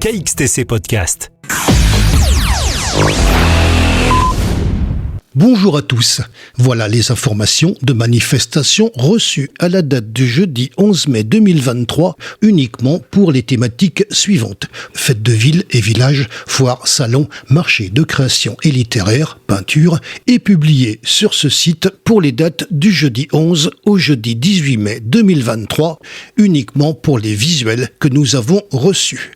KXTC Podcast. Bonjour à tous, voilà les informations de manifestations reçues à la date du jeudi 11 mai 2023 uniquement pour les thématiques suivantes. Fêtes de ville et village, foires, salons, marchés de création et littéraire, peinture et publiées sur ce site pour les dates du jeudi 11 au jeudi 18 mai 2023 uniquement pour les visuels que nous avons reçus.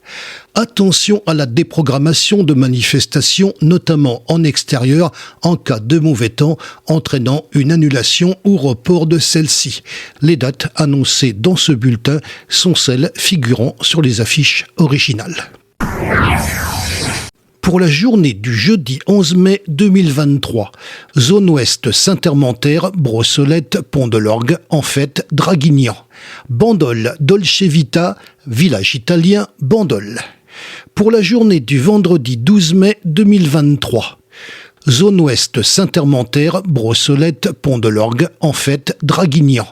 Attention à la déprogrammation de manifestations, notamment en extérieur, en cas de mauvais temps, entraînant une annulation ou report de celle-ci. Les dates annoncées dans ce bulletin sont celles figurant sur les affiches originales. Pour la journée du jeudi 11 mai 2023, zone ouest Saint-Hermentaire, Brossolette, Pont de l'Orgue, en fête, Draguignan. Bandol, Dolce Vita, village italien, Bandol. Pour la journée du vendredi 12 mai 2023, zone ouest Saint-Hermentaire, Brossolette, Pont de l'Orgue, en fête, Draguignan.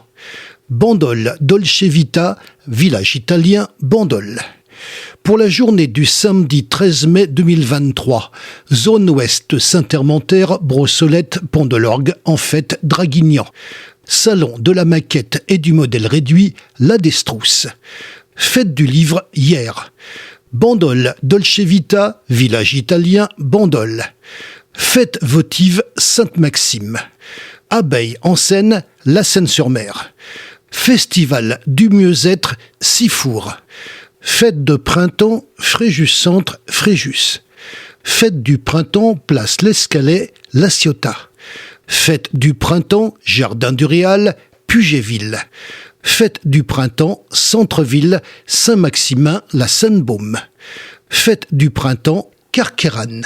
Bandol, Dolce Vita, village italien, Bandol. Pour la journée du samedi 13 mai 2023, zone ouest Saint-Hermentaire, Brossolette, Pont de l'Orgue, en fête, Draguignan. Salon de la maquette et du modèle réduit, la Destrousse. Fête du livre hier. Bandol, Dolce Vita, village italien, Bandol. Fête votive Sainte-Maxime. Abeille en Seine, la Seine-sur-Mer. Festival du mieux-être, Sifour. Fête de printemps, Fréjus Centre, Fréjus. Fête du printemps, place l'Escalet, La Ciotat. Fête du printemps, Jardin du Réal, Pugetville. Fête du printemps, Centre-Ville, Saint-Maximin, la Seine-Baume. Fête du printemps, Carqueiranne.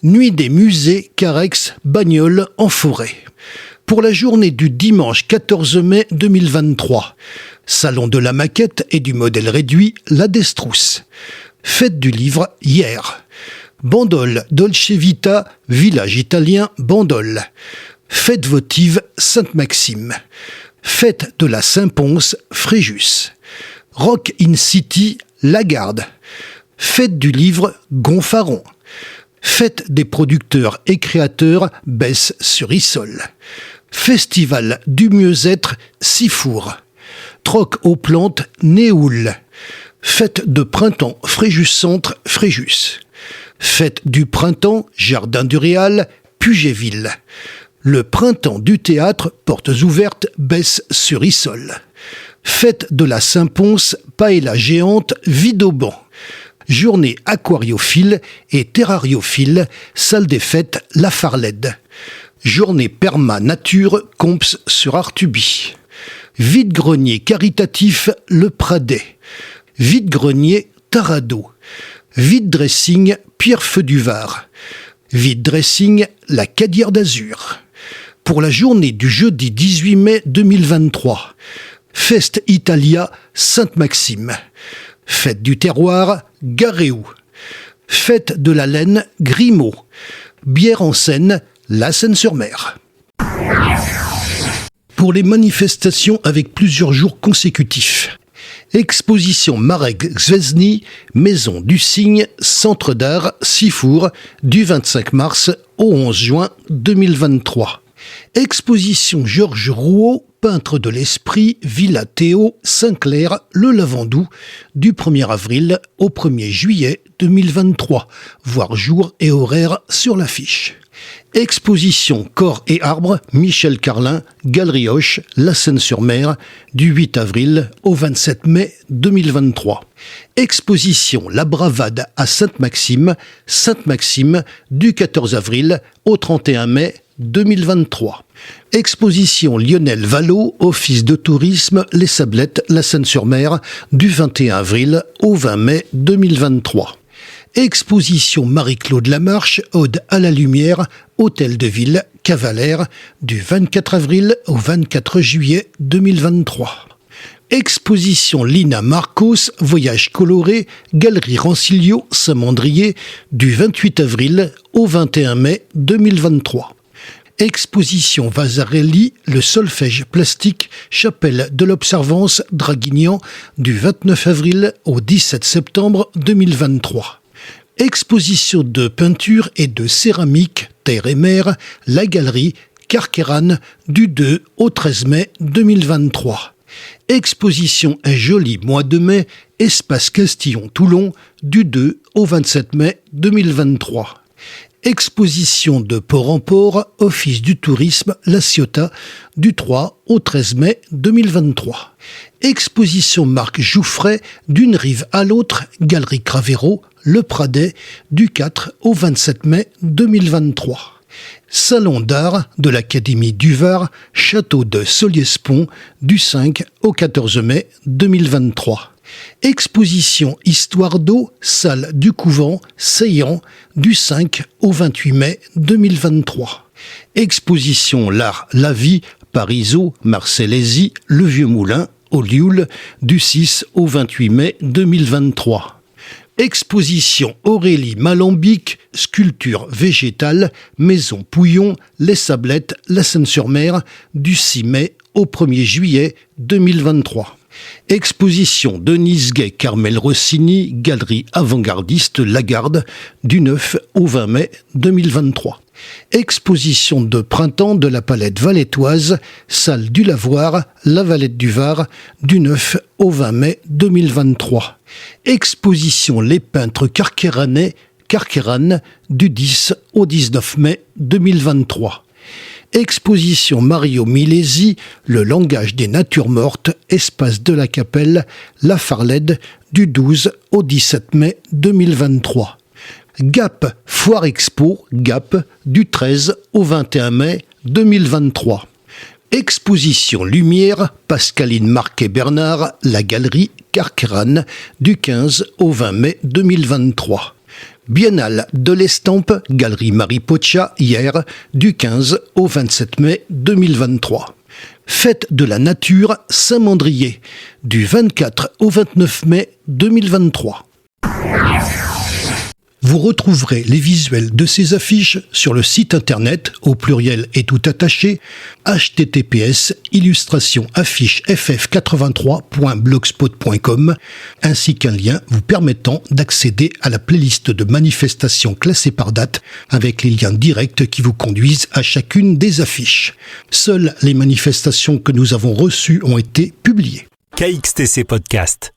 Nuit des musées, Carex, Bagnoles, en forêt. Pour la journée du dimanche 14 mai 2023, Salon de la maquette et du modèle réduit, la Destrousse. Fête du livre hier. Bandol, Dolce Vita, village italien, Bandol. Fête votive Sainte-Maxime. Fête de la Saint-Pons, Fréjus. Rock in City, Lagarde. Fête du livre, Gonfaron. Fête des producteurs et créateurs, Besse-sur-Issole. Festival du mieux-être, Sifour. Troc aux plantes, Néoul. Fête de printemps, Fréjus Centre, Fréjus. Fête du printemps, Jardin du Réal, Pugetville. Le printemps du théâtre, portes ouvertes, Besse-sur-Issole. Fête de la Saint-Pons, paella géante, Vidauban. Journée aquariophile et terrariophile, salle des fêtes, La Farlède. Journée perma nature, Comps sur Artuby. Vide-grenier caritatif, Le Pradet. Vide-grenier, Tarado. Vide-dressing, Pierrefeu du Var. Vide-dressing, la Cadière d'Azur. Pour la journée du jeudi 18 mai 2023, Fest Italia, Sainte-Maxime. Fête du terroir, Garéou. Fête de la laine, Grimaud. Bière en Seine, la Seine-sur-Mer. Pour les manifestations avec plusieurs jours consécutifs, exposition Marek Gwezny, Maison du Cygne, Centre d'art, Sifour, du 25 mars au 11 juin 2023. Exposition Georges Rouault, peintre de l'esprit, Villa Théo, Saint-Clair, Le Lavandou, du 1er avril au 1er juillet 2023, voir jour et horaire sur l'affiche. Exposition Corps et Arbres, Michel Carlin, Galerie Hoche, La Seine-sur-Mer, du 8 avril au 27 mai 2023. Exposition La Bravade à Sainte-Maxime, Sainte-Maxime, du 14 avril au 31 mai 2023. Exposition Lionel Vallot, Office de tourisme, Les Sablettes, La Seine-sur-Mer, du 21 avril au 20 mai 2023. Exposition Marie-Claude Lamarche, Ode à la lumière, Hôtel de Ville, Cavalère, du 24 avril au 24 juillet 2023. Exposition Lina Marcos, Voyage coloré, Galerie Rancilio, Saint-Mandrier, du 28 avril au 21 mai 2023. Exposition Vasarely, le solfège plastique, chapelle de l'Observance, Draguignan, du 29 avril au 17 septembre 2023. Exposition de peinture et de céramique, terre et mer, la galerie Carqueiranne, du 2 au 13 mai 2023. Exposition Un joli mois de mai, Espace Castillon-Toulon, du 2 au 27 mai 2023. Exposition de port en port, Office du tourisme, La Ciotat, du 3 au 13 mai 2023. Exposition Marc Jouffret, d'une rive à l'autre, Galerie Cravero, Le Pradet, du 4 au 27 mai 2023. Salon d'art de l'Académie du Var, Château de Solliès-Pont, du 5 au 14 mai 2023. Exposition Histoire d'eau, salle du Couvent, Seillan, du 5 au 28 mai 2023. Exposition L'Art, la Vie, Parisot, Marcellesi, Le Vieux Moulin, au Lioul, du 6 au 28 mai 2023. Exposition Aurélie Malambic, sculpture végétale, Maison Pouillon, Les Sablettes, La Seine-sur-Mer, du 6 mai au 1er juillet 2023. Exposition Denise Gay-Carmel Rossini, Galerie avant-gardiste Lagarde, du 9 au 20 mai 2023. Exposition de printemps de la palette valettoise, salle du Lavoir, La Valette du Var, du 9 au 20 mai 2023. Exposition Les peintres carqueiranais, Carqueiranne, du 10 au 19 mai 2023. Exposition Mario Milesi, Le langage des natures mortes, Espace de la Capelle, La Farlède, du 12 au 17 mai 2023. Gap Foire Expo, Gap, du 13 au 21 mai 2023. Exposition Lumière, Pascaline Marquet-Bernard, La Galerie Carqueiranne, du 15 au 20 mai 2023. Biennale de l'Estampe, Galerie Marie Poccia, hier, du 15 au 27 mai 2023. Fête de la Nature, Saint-Mandrier, du 24 au 29 mai 2023. Vous retrouverez les visuels de ces affiches sur le site internet, au pluriel et tout attaché, https://illustrationafficheff83.blogspot.com, ainsi qu'un lien vous permettant d'accéder à la playlist de manifestations classées par date, avec les liens directs qui vous conduisent à chacune des affiches. Seules les manifestations que nous avons reçues ont été publiées. KXTC Podcast.